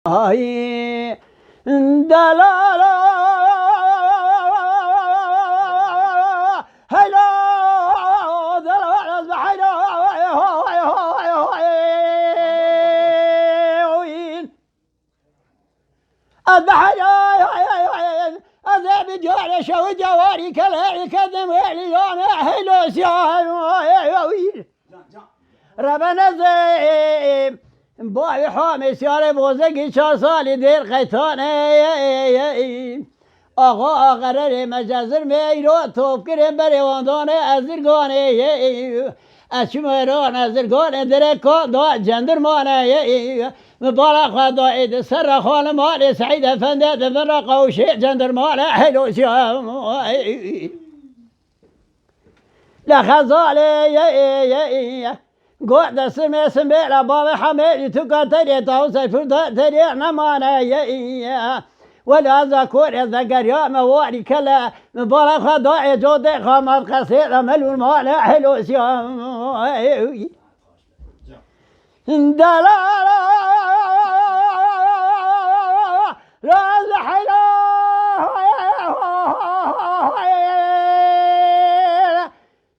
هاي دلالا هلا دلالا بحيلا أذهب جاري شو جواري كلاعي كذم وعليانا هلو سيان ربنا زي باي حامي سياري بوزقي 4 سالي دير قيتاني آقا قرر مجازر میرو توب کریم بریواندانه ازرگانه اشمران ازرگانه درکان دا جندرمانه مبارا خدا عید سر خال مال سعید افنده دفن قوشی جندرمانه حلو سیام لخزاله قعد سمي لباب حميدي تقاتل توصي فرد تريع نمانه ولا ذكور ذكر يا موالي كلا مبارك خضاء جودة خامات قصيرة ملو المال حلو سيام دلالا لا حلو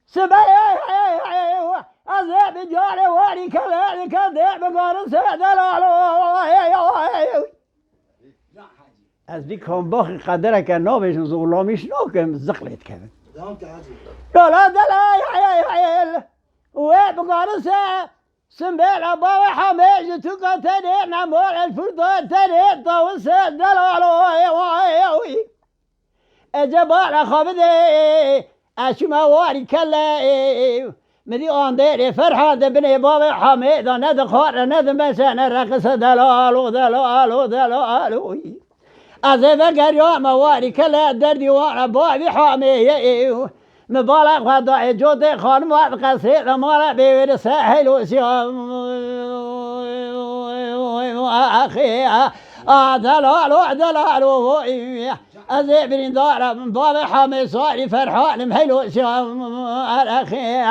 سبايا أذهب جاري واري كلا كذا بقارن دلالا از دی کامباخ قدره که نابشن زغلامیش ناکم زقلت کرد دلا دلا و بقارن سنبال بابا حميج تقتني نمور الفردان تني طاوس دلالا اجبال خابدي اشما واري كلا مدي آنديري فرحان بني بابا حميد ند خار ند مسان رقص دلالو دلالو دلالو از وگر یا مواری کلا در دیوان بابی حامی مبالغ خدا جود خان موافق سیر مالا بیور ساحل و سیام اخی دلالو دلالو از برین دارم بابی حامی ساری فرحان مهلو سیام اخی